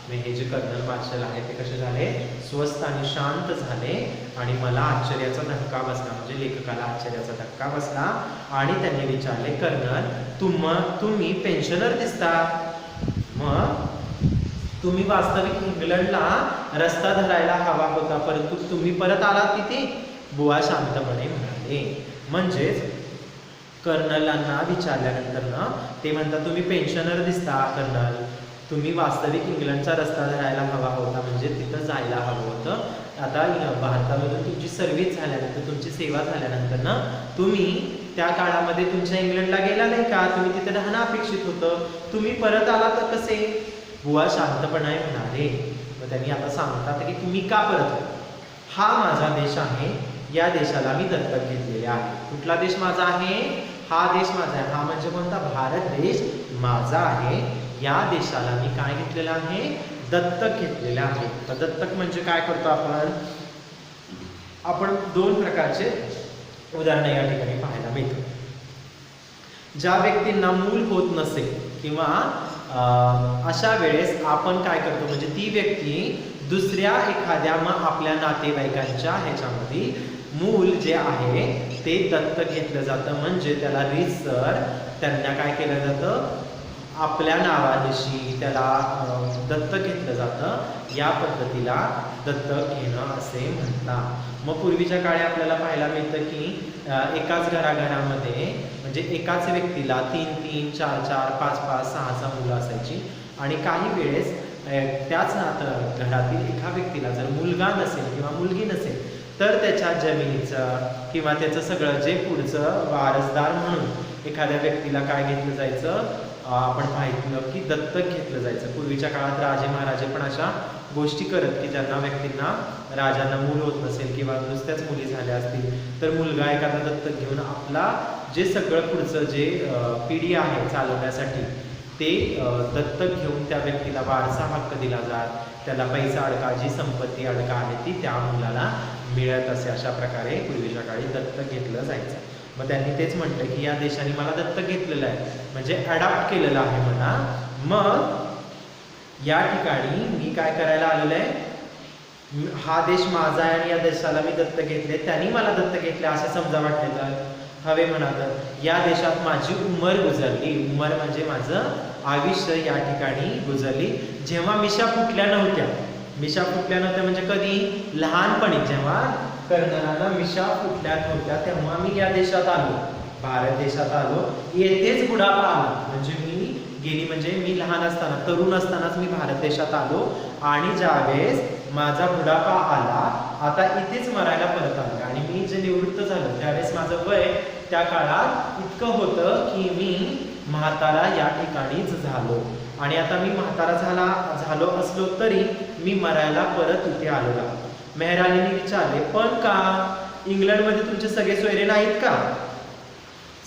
हे जे कर्नल मार्शल आहे ते कसे झाले, स्वस्थ आणि शांत झाले आणि मला आश्चर्याचा धक्का बसला, म्हणजे लेखकाला आश्चर्याचा धक्का बसला आणि त्यांनी विचारले, कर्नल तुम्ही पेन्शनर दिसता, मग तुम्ही वास्तविक इंग्लंडला रस्ता धरायला हवा होता, परंतु तुम्ही परत आलात तिथे. बुवा शांतपणे म्हणाले. म्हणजेच कर्नलांना विचारल्यानंतर ना ते म्हणतात तुम्ही पेन्शनर दिसता कर्नल, तुम्ही वास्तविक इंग्लंडचा रस्ता धरायला हवा होता, म्हणजे तिथं जायला हवं होतं. आता भारतामधून तुमची सर्व्हिस झाल्यानंतर, तुमची सेवा झाल्यानंतर ना तुम्ही त्या काळामध्ये तुमच्या इंग्लंडला गेला नाही का, तुम्ही तिथे राहणं अपेक्षित होतं, तुम्ही परत आला तर कसे. बुवा शांतपणे म्हणाले. मग त्यांनी आता सांगतात की तुम्ही का परत, हा माझा देश आहे, या देशाला मी दत्तक घेतलेले आहे. कुठला देश माझा आहे, हा देश माझा आहे, हा म्हणजे कोणता, भारत देश माझा आहे, या देशाला मी काय घेतलेलं आहे, दत्तक घेतलेलं आहे. तर दत्तक म्हणजे काय करतो आपण दोन प्रकारचे उदाहरण या ठिकाणी पाहायला मिळतं. ज्या व्यक्तींना मूल होत नसेल किंवा अशा वेळेस आपण काय करतो, म्हणजे ती व्यक्ती दुसऱ्या एखाद्या मग आपल्या नातेवाईकांच्या ह्याच्यामध्ये मूल जे आहे ते दत्तक घेतलं जातं, म्हणजे त्याला रीतसर त्यांना काय केलं जातं, आपल्या नावानिशी त्याला दत्तक घेतलं जातं. या पद्धतीला दत्तक घेणं असे म्हणतात. मग पूर्वीच्या काळी आपल्याला पाहायला मिळतं की एकाच घराघरामध्ये म्हणजे एकाच व्यक्तीला 3-3, 4-4, 5-5, 6-6 मुलं असायची आणि काही वेळेस त्याच घरातील एका व्यक्तीला जर मुलगा नसेल किंवा मुलगी नसेल तर त्याच्या जमिनीचं किंवा त्याचं सगळं जे पुढचं वारसदार म्हणून एखाद्या व्यक्तीला काय घेतलं जायचं, आपण पाहिलं की दत्तक घेतलं जायचं. पूर्वीच्या काळात राजे महाराजे पण अशा गोष्टी करत की ज्यांना व्यक्तींना राजांना मूल होत नसेल किंवा नुसत्याच मुली झाल्या असतील तर मुलगा एखादा दत्तक घेऊन आपला जे सगळं पुढचं जे पिढी आहे चालवण्यासाठी ते दत्तक घेऊन त्या व्यक्तीला वारसा हक्क दिला जात, त्याला पैसा अडका, जी संपत्ती अडका आहे ती त्या मुलाला मिळत असे. अशा प्रकारे पूर्वीच्या काळी दत्तक घेतलं जायचं. मग त्यांनी तेच म्हटलं की या देशाने मला दत्तक घेतलेलं आहे, म्हणजे अडॉप्ट केलेलं आहे म्हणा. मग या ठिकाणी मी काय करायला आलेलं आहे, हा देश माझा आहे आणि या देशाला मी दत्तक घेतले, त्यांनी मला दत्तक घेतले असे समजा वाटले तर हवे म्हणा. तर या देशात माझी उमर गुजरली, उमर म्हणजे माझं आयुष्य या ठिकाणी गुजरली जेव्हा मिशा फुटल्या नव्हत्या. मिशा फुटल्या नव्हत्या म्हणजे कधी, लहानपणी जेव्हा कर्नलांना मिशा फुटल्या नव्हत्या तेव्हा मी या देशात आलो, भारत देशात आलो. येथेच बुडापा आला म्हणजे मी गेली, म्हणजे मी लहान असताना तरुण असतानाच मी भारत देशात आलो आणि ज्यावेळेस माझा बुडापा आला, आता इथेच मरायला परत आलो आणि मी जे निवृत्त झालो त्यावेळेस माझं वय त्या काळात इतकं होतं की मी म्हातारा या ठिकाणीच झालो आणि आता मी म्हातारा झालो असलो तरी मी मरायला परत इथे आलो. मेहरानीने विचारले, पण का इंग्लंडमध्ये तुमचे सगळे सोयरे नाहीत का?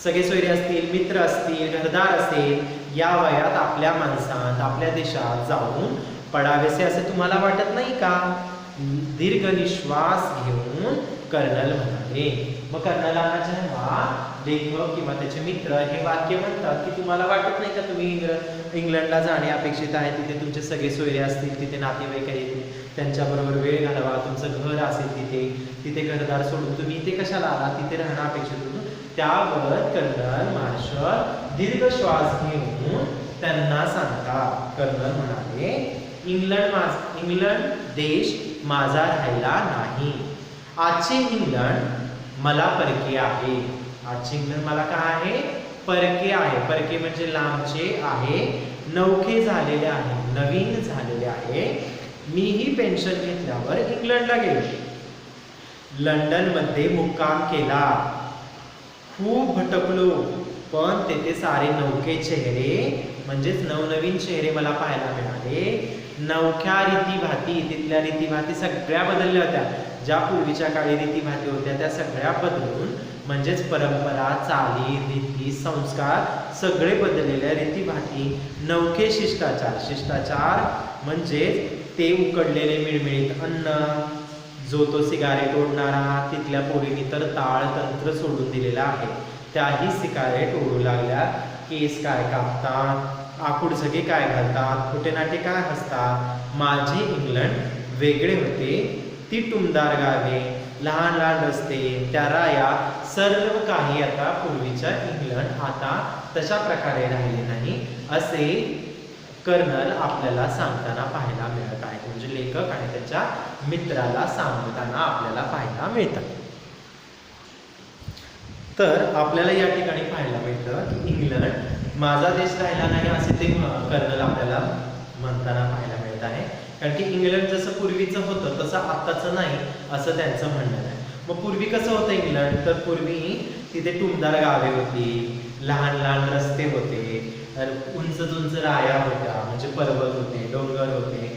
सगळे सोयरे असतील, मित्र असतील, घरदार असेल, या वयात आपल्या माणसात आपल्या देशात जाऊन पडावेसे असे तुम्हाला वाटत नाही का? दीर्घ निश्वास घेऊन कर्नल म्हणाले. मग कर्नलांना जेव्हा लेखक किंवा त्याचे मित्र हे वाक्य म्हणतात की तुम्हाला वाटत नाही का तुम्ही इंग्लंडला जाणे अपेक्षित आहे, तिथे तुमचे सगळे सोयरे असतील, तिथे नातेवाईक येतील, त्यांच्याबरोबर वेळ घालवा, तुमचं घर असेल तिथे घरदार सोडून तुम्ही इथे कशाला आला, तिथे राहणं अपेक्षित होतं. त्यावर कर्नल मार्शल दीर्घ श्वास घेऊन त्यांना सांगतात. कर्नल म्हणाले, इंग्लंड देश माझा राहिला नाही. आजचे इंग्लंड मला परके आहे. आजचे इंग्लंड मला काय आहे? परके आहे. परके म्हणजे लांबचे आहे, नवखे झालेले आहे, नवीन झालेले आहे. मीही पेन्शन घेतल्यावर इंग्लंडला गेलो, लंडनमध्ये मुक्काम केला, खूप भटकलो, पण तेथे सारे नवखे चेहरे म्हणजेच नवनवीन चेहरे मला पाहायला मिळाले. नवख्या रीतीभाती, तिथल्या रीतीभाती सगळ्या बदलल्या होत्या. ज्या पूर्वीच्या काळी रीतीभाती होत्या त्या सगळ्या बदलून म्हणजेच परंपरा, चाली, रीती, संस्कार सगळे बदललेल्या रीतीभाती. नवखे शिष्टाचार म्हणजेच ते उकडलेले मिळमिळीत अन्न, जो तो सिगारेट ओढणारा, तिथल्या पोरींनी तर ताळ तंत्र सोडून दिलेला आहे, त्याही सिगारेट ओढू लागल्या. केस काय कापतात, आकुड झगे काय घालतात, खोटे नाटे काय हसतात. माझे इंग्लंड वेगळे होते. ती टुमदार गावे, लहान लहान रस्ते, त्या राया, सर्व काही आता पूर्वीच्या इंग्लंड आता तशा प्रकारे राहिले नाही असे कर्नल आपल्याला सांगताना पाहायला मिळत आहे. म्हणजे लेखक आणि त्याच्या मित्राला सांगताना आपल्याला पाहायला मिळतात. तर आपल्याला या ठिकाणी पाहायला मिळतं की इंग्लंड माझा देश राहिला नाही असे ते कर्नल आपल्याला म्हणताना पाहायला मिळत आहे. कारण की इंग्लंड जसं पूर्वीचं होतं तसं आत्ताचं नाही असं त्यांचं म्हणणं आहे. मग पूर्वी कसं होतं इंग्लंड, तर पूर्वी तिथे टुमदार गावे होती, लहान लहान रस्ते होते, उंच उंच राया होत्या म्हणजे पर्वत होते, डोंगर होते,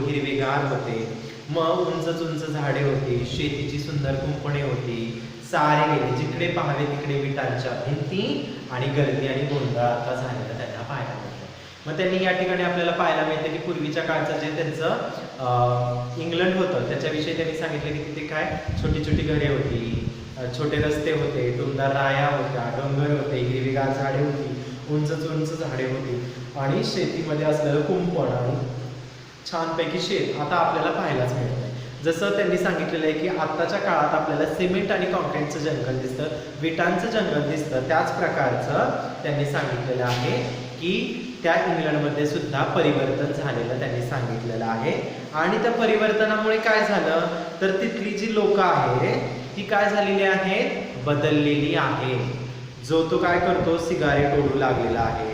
हिरवेगार होते, मग उंच झाडे होती, शेतीची सुंदर कुंपणे होती. सारे गेले जिकडे पाहावे तिकडे विटांच्या भिंती आणि गर्दी आणि गोंधळ आता झालेला त्यांना पाहायला मिळतं. मग त्यांनी या ठिकाणी आपल्याला पाहायला मिळतं की पूर्वीच्या काळचं जे त्यांचं इंग्लंड होतं त्याच्याविषयी त्यांनी सांगितलं की तिथे काय छोटी छोटी घरे होती, छोटे रस्ते होते, टुमदार राया होत्या, डोंगर होते, हिरवीगार झाडे होती, उंच झाडे होती आणि शेतीमध्ये असलेलं कुंपण आणि छानपैकी शेत आता आपल्याला पाहायलाच मिळतं. जसं त्यांनी सांगितलेलं आहे की आत्ताच्या काळात आपल्याला सिमेंट आणि कॉन्क्रीटचं जंगल दिसतं, विटांचं जंगल दिसतं, त्याच प्रकारचं त्यांनी सांगितलेलं आहे की त्या इंग्लंडमध्ये सुद्धा परिवर्तन झालेलं त्यांनी सांगितलेलं आहे. आणि त्या परिवर्तनामुळे काय झालं तर तिथली जी लोक आहेत ती काय झालेली आहेत, बदललेली आहे. जो तो काय करतो, सिगारेट ओढू लागलेला आहे.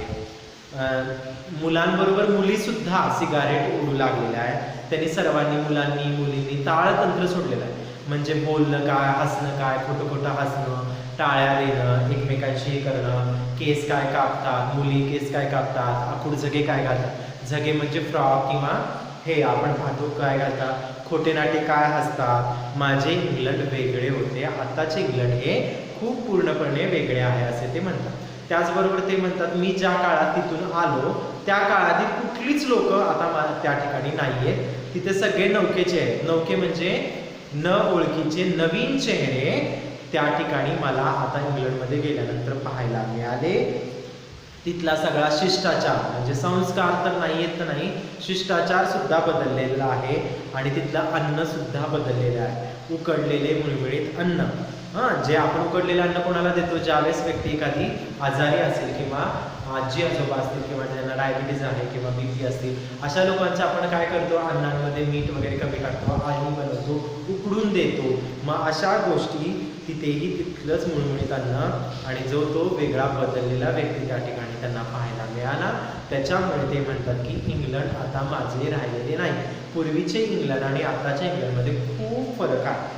मुलांबरोबर मुली सुद्धा सिगारेट ओढू लागलेल्या आहेत. त्यांनी सर्वांनी मुलांनी मुलींनी ताळतंत्र सोडलेलं आहे. म्हणजे बोलणं काय, हसणं काय, खोटं हसणं, टाळ्या देणं, एकमेकांशी हे करणं, केस काय कापतात, मुली केस काय कापतात, आखूड झगे काय घालतात. झगे म्हणजे फ्रॉक किंवा हे आपण पाहतो काय घालतात, खोटे नाटे काय हसतात. माझे इंग्लंड वेगळे होते, आताचे इंग्लंड हे खूप पूर्णपणे वेगळे आहे असे ते म्हणतात. त्याचबरोबर ते म्हणतात मी ज्या काळात तिथून आलो त्या काळातील कुठलीच लोक आता त्या ठिकाणी नाही आहेत. तिथे सगळे नौकेचे आहेत. नौके म्हणजे न ओळखीचे नवीन चेहरे त्या ठिकाणी मला आता इंग्लंडमध्ये गेल्यानंतर पाहायला मिळाले. तिथला सगळा शिष्टाचार म्हणजे संस्कार तर नाही येत नाही, शिष्टाचार सुद्धा बदललेला आहे आणि तिथलं अन्न सुद्धा बदललेलं आहे. उकडलेले मुळमुळीत अन्न, जे आपण उकडलेलं अन्न कोणाला देतो? ज्यावेळेस व्यक्ती एखादी आजारी असेल किंवा आजी आजोबा असतील किंवा ज्यांना डायबिटीज आहे किंवा बीपी असतील, अशा लोकांचं आपण काय करतो? अन्नांमध्ये मीठ वगैरे कमी टाकतो, आळणी बनवतो, उकडून देतो. मग अशा गोष्टी तिथेही तिथलंच मुळमुळीत अन्न आणि जो तो वेगळा बदललेला व्यक्ती त्या ठिकाणी त्यांना पाहायला मिळाला. त्याच्यामुळे ते म्हणतात की इंग्लंड आता माझे राहिलेले नाही. पूर्वीचे इंग्लंड आणि आताच्या इंग्लंडमध्ये खूप फरक आहे.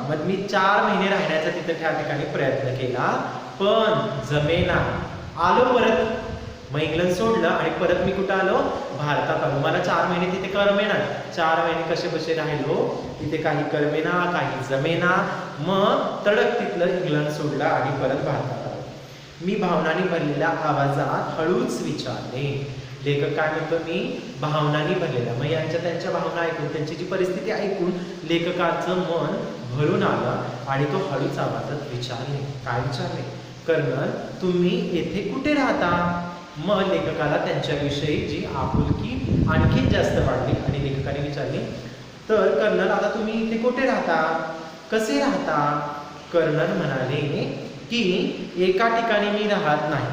मग मी 4 महिने राहण्याचा तिथे त्या ठिकाणी प्रयत्न केला, पण जमेना. आलो परत, मग इंग्लंड सोडलं आणि परत मी कुठं आलो? भारतात आलो. मला 4 महिने तिथे करमेना. 4 महिने कसे बसे राहिलो तिथे, काही करमेना, काही जमेना. मग तडक तिथलं इंग्लंड सोडलं आणि परत भारतात आलो. मी भावनांनी भरलेल्या आवाजात हळूच विचारले. लेखक काय म्हणतो? मी भावनांनी भरलेला. मग यांच्या त्यांच्या भावना ऐकून, त्यांची जी परिस्थिती ऐकून लेखकाचं मन भरून आलं आणि तो हळूच आवाजात विचारले. काय विचारले? कर्नल, तुम्ही येथे कुठे राहता? मग लेखकाला त्यांच्याविषयी जी आपुलकी आणखीन जास्त वाढली आणि लेखकाने विचारली, तर कर्नल आता तुम्ही इथे कुठे राहता? कसे राहता? कर्नल म्हणाले की एका ठिकाणी मी राहत नाही.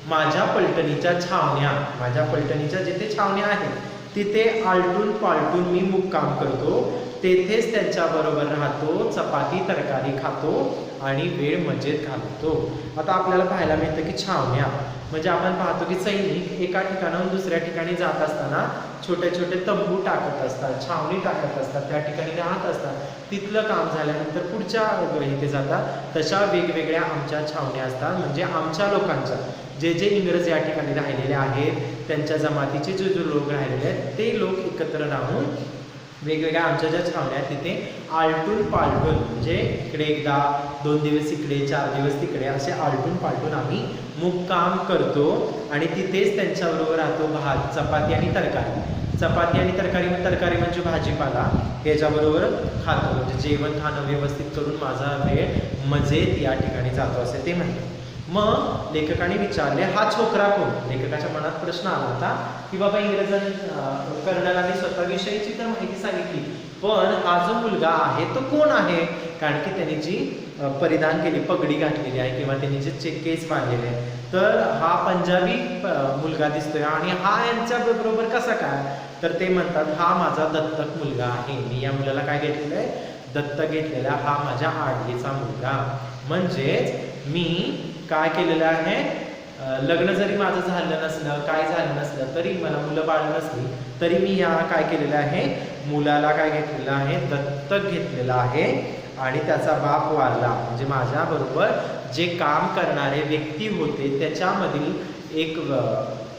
माझ्या पलटणीच्या छावण्या, माझ्या पलटणीच्या जिथे छावण्या आहेत तिथे आलटून पालटून मी मुक्काम करतो. तेथेच त्यांच्याबरोबर राहतो, चपाती तरकारी खातो आणि वेळ मजेत घालतो. आता आपल्याला पाहायला मिळतं की छावण्या म्हणजे आपण पाहतो की सैनिक एका ठिकाणाहून दुसऱ्या ठिकाणी जात असताना छोटे छोटे तंबू टाकत असतात, छावणी टाकत असतात, त्या ठिकाणी राहत असतात. तिथलं काम झाल्यानंतर पुढच्या इथे जातात. तशा वेगवेगळ्या आमच्या छावण्या असतात, म्हणजे आमच्या लोकांच्या जे जे इंग्रज या ठिकाणी राहिलेले आहेत, त्यांच्या जमातीचे जे जे लोक राहिलेले आहेत ते लोक एकत्र राहून वेगवेगळ्या आमच्या ज्या छावण्या आहेत तिथे आलटून पालटून, म्हणजे इकडे एकदा 2 दिवस इकडे 4 दिवस तिकडे असे आलटून पालटून आम्ही मुक्काम करतो आणि तिथेच त्यांच्याबरोबर राहतो. भात, चपाती आणि तरकारी. चपाती आणि तरकारी म्हणजे भाजीपाला, याच्याबरोबर खातो. म्हणजे जेवण खाणं व्यवस्थित करून माझा वेळ मजेत या ठिकाणी जातो असे ते म्हणतात. मग लेखकाने विचारले, हा छोकरा कोण? लेखकाच्या मनात प्रश्न आला होता की बाबा कर्नलाने स्वतःविषयीची तर माहिती सांगितली, पण हा जो मुलगा आहे तो कोण आहे? कारण की त्यांनी जी परिधान केली, पगडी घातलेली आहे किंवा त्यांनी जे केस बांधलेले आहे, तर हा पंजाबी मुलगा दिसतोय आणि हा यांच्या बरोबर कसा काय? तर ते म्हणतात हा माझा दत्तक मुलगा आहे. मी या मुलाला काय घेतलेलं आहे? दत्तक घेतलेला. हा माझ्या आडलीचा मुलगा. म्हणजेच मी काय केलेलं आहे? लग्न जरी माझं झालं नसलं, काय झालं नसलं, तरी मला मुलं बाळ नसली तरी मी या काय केलेलं आहे? मुलाला काय घेतलेलं आहे? दत्तक घेतलेलं आहे. आणि त्याचा बाप वारला, म्हणजे माझ्याबरोबर जे काम करणारे व्यक्ती होते त्याच्यामधील एक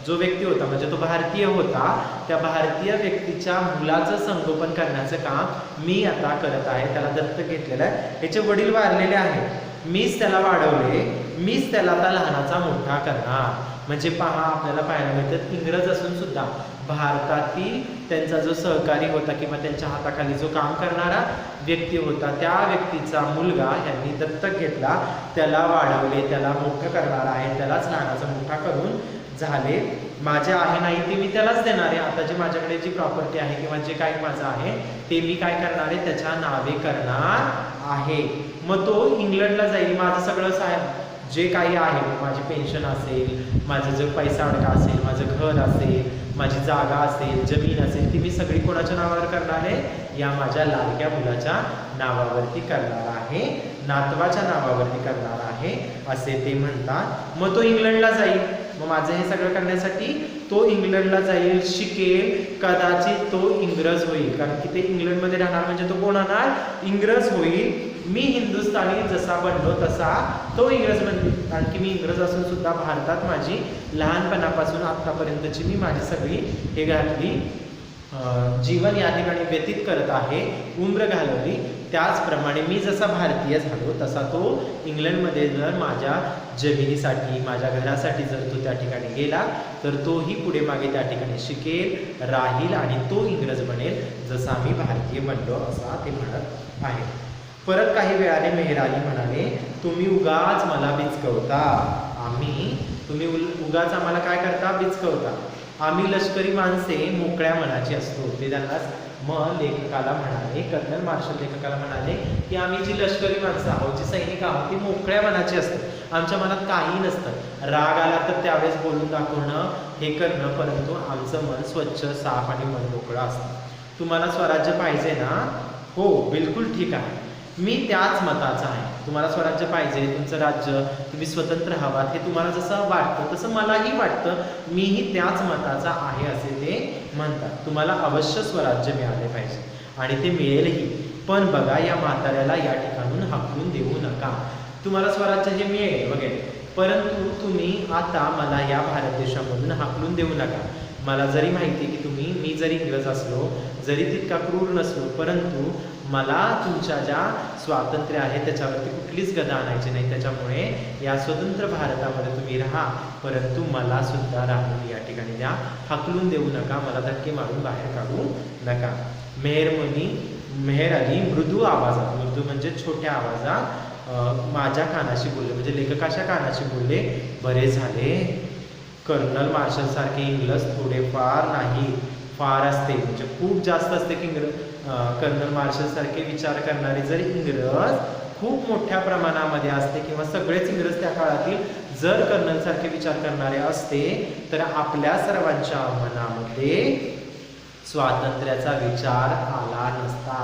जो व्यक्ती होता, म्हणजे तो भारतीय होता, त्या भारतीय व्यक्तीच्या मुलाचं संगोपन करण्याचं काम मी आता करत आहे. त्याला दत्तक घेतलेलं आहे. त्याचे वडील वारलेले आहेत, मीच त्याला वाढवले, मीच त्याला आता लहानाचा मोठा करणार. म्हणजे पहा, आपल्याला पाहायला मिळतं इंग्रज असून सुद्धा भारतातील त्यांचा जो सहकारी होता किंवा त्यांच्या हाताखाली जो काम करणारा व्यक्ती होता, त्या व्यक्तीचा मुलगा यांनी दत्तक घेतला, त्याला वाढवले, त्याला मोठं करणार आहे, त्यालाच लहानाचा मोठा करून झाले. माझे आहे नाही ते मी त्यालाच देणार आहे. आता जे माझ्याकडे जी प्रॉपर्टी आहे किंवा जे काही माझं आहे ते मी काय करणार आहे? त्याच्या नावे करणार आहे. मग तो इंग्लंडला जाईल. माझं सगळं जे काही आहे, माझी पेन्शन असेल, माझं जो पैसा अडका असेल, माझं घर असेल, माझी जागा असेल, जमीन असेल, ती मी सगळी कोणाच्या नावावर करणार आहे? या माझ्या लाडक्या मुलाच्या नावावरती करणार आहे, नातवाच्या नावावरती करणार आहे असे ते म्हणतात. मग तो इंग्लंडला जाईल. मग माझं हे सगळं करण्यासाठी तो इंग्लंडला जाईल, शिकेल, कदाचित तो इंग्रज होईल. कारण की ते इंग्लंडमध्ये राहणार म्हणजे तो कोण होणार? इंग्रज होईल. मी हिंदुस्थानी जसा बनलो तसा तो इंग्रज बनतो. कारण की मी इंग्रज असून सुद्धा भारतात माझी लहानपणापासून आत्तापर्यंतची मी माझी सगळी हे घातली जीवन या ठिकाणी व्यतीत करत आहे, उम्र घालवली. त्याचप्रमाणे मी जसा भारतीय झालो तसा तो इंग्लंडमध्ये जर माझ्या जमिनीसाठी माझ्या घरासाठी जर तो त्या ठिकाणी गेला तर तोही पुढे मागे त्या ठिकाणी शिकेल राहील आणि तो इंग्रज बनेल जसा मी भारतीय बनलो असा ते म्हणत आहे. परत काही वेळाने मेहर अली म्हणाले, तुम्ही उगाच मला बिचकवता. तुम्ही उगाच आम्हाला काय करता, बिचकवता. आम्ही लष्करी माणसे मोकळ्या मनाची असतो. ते त्यांना मग लेखकाला म्हणाले, कर्नल मार्शल लेखकाला म्हणाले की आम्ही जी लष्करी माणसं आहोत, जी सैनिक आहोत, ती मोकळ्या मनाची असतो. आमच्या मनात काही नसतं. राग आला तर त्यावेळेस बोलून दाखवणं हे करणं, परंतु आमचं मन स्वच्छ साफ आणि मन मोकळं असतं. तुम्हाला स्वराज्य पाहिजे ना? हो, बिलकुल ठीक आहे. मी त्याच मताचा आहे. तुम्हाला स्वराज्य पाहिजे, तुमचं राज्य, तुम्ही स्वतंत्र हवात, हे तुम्हाला जसं वाटतं तसं मलाही वाटतं. मीही त्याच मताचा आहे असे ते म्हणतात. तुम्हाला अवश्य स्वराज्य मिळाले पाहिजे आणि ते मिळेलही. पण बघा, या म्हाताऱ्याला या ठिकाणून हाकलून देऊ नका. तुम्हाला स्वराज्य हे मिळेल वगैरे, परंतु तुम्ही आता मला या भारत देशामधून हाकलून देऊ नका. मला जरी माहिती आहे की मी जरी इंग्रज असलो, जरी तितका क्रूर नसलो, परंतु मला तुमच्या ज्या स्वातंत्र्य आहे त्याच्यावरती कुठलीच गदा आणायची नाही. त्याच्यामुळे या स्वतंत्र भारतामध्ये तुम्ही राहा, परंतु मला सुद्धा राहून या ठिकाणी द्या. हाकलून देऊ नका, मला धक्के मारून बाहेर काढू नका. मेहर अली मृदू आवाजात, मृदू म्हणजे छोट्या आवाजात माझ्या कानाशी बोलले, म्हणजे लेखकाच्या कानाशी बोलले, बरे झाले. कर्नल मार्शल सारखे इंग्रज थोडेफार नाही, फार असते, म्हणजे खूप जास्त असते की कर्नल मार्शल सारखे विचार करणारे जर इंग्रज खूप मोठ्या प्रमाणामध्ये असते किंवा सगळेच इंग्रज त्या काळातील जर कर्नल सारखे विचार करणारे असते तर आपल्या सर्वांच्या मनामध्ये स्वातंत्र्याचा विचार आला नसता.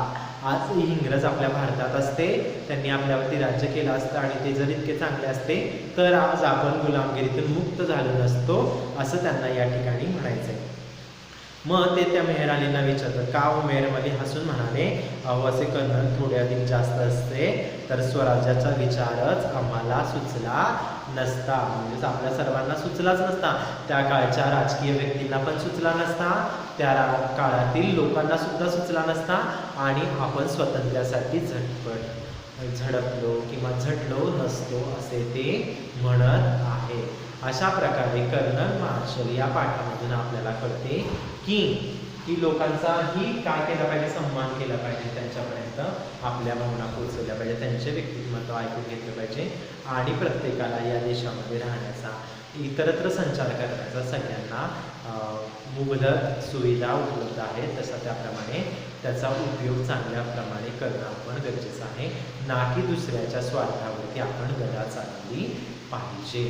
आज इंग्रज आपल्या भारतात असते, त्यांनी आपल्यावरती राज्य केलं असतं आणि ते जर इतके चांगले असते तर आज आपण गुलामगिरीतून मुक्त झालो नसतो, असं त्यांना या ठिकाणी म्हणायचंय. मग ते त्या मेहर अलींना विचारतात का हो? मेहर अली हसून म्हणाले, अहो असे कर्नल थोडे अधिक जास्त असते तर स्वराज्याचा विचारच आम्हाला सुचला नसता. म्हणजे आपल्या सर्वांना सुचलाच नसता. त्या काळच्या राजकीय व्यक्तींना पण सुचला नसता, त्या काळातील लोकांना सुद्धा सुचला नसता आणि आपण स्वातंत्र्यासाठी झडपलो किंवा झटलो नसतो असे ते म्हणत आहे. अशा प्रकारे कर्नल मार्शल या पाठामधून आपल्याला कळते की लोकांचाही काय केला पाहिजे, सन्मान केला पाहिजे, त्यांच्यापर्यंत आपल्या भावना पोहोचवल्या पाहिजे, त्यांचे व्यक्तिमत्व ऐकून घेतलं पाहिजे आणि प्रत्येकाला या देशामध्ये राहण्याचा, इतरत्र संचार करण्याचा सगळ्यांना मुबलक सुविधा उपलब्ध आहेत. तसा त्याप्रमाणे त्याचा उपयोग चांगल्या प्रमाणे करणं आपण गरजेचं आहे, ना की दुसऱ्याच्या स्वार्थावरती आपण गदा चालवली पाहिजे.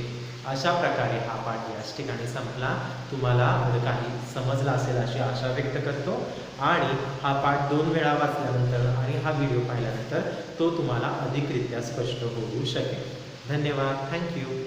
अशा प्रकारे हा पाठ याच ठिकाणी संपला. तुम्हाला काही समजला असेल अशी आशा व्यक्त करतो आणि हा पाठ 2 वेळा वाचल्यानंतर आणि हा व्हिडिओ पाहिल्यानंतर तो तुम्हाला अधिकरित्या स्पष्ट होऊ शकेल. धन्यवाद. थँक्यू.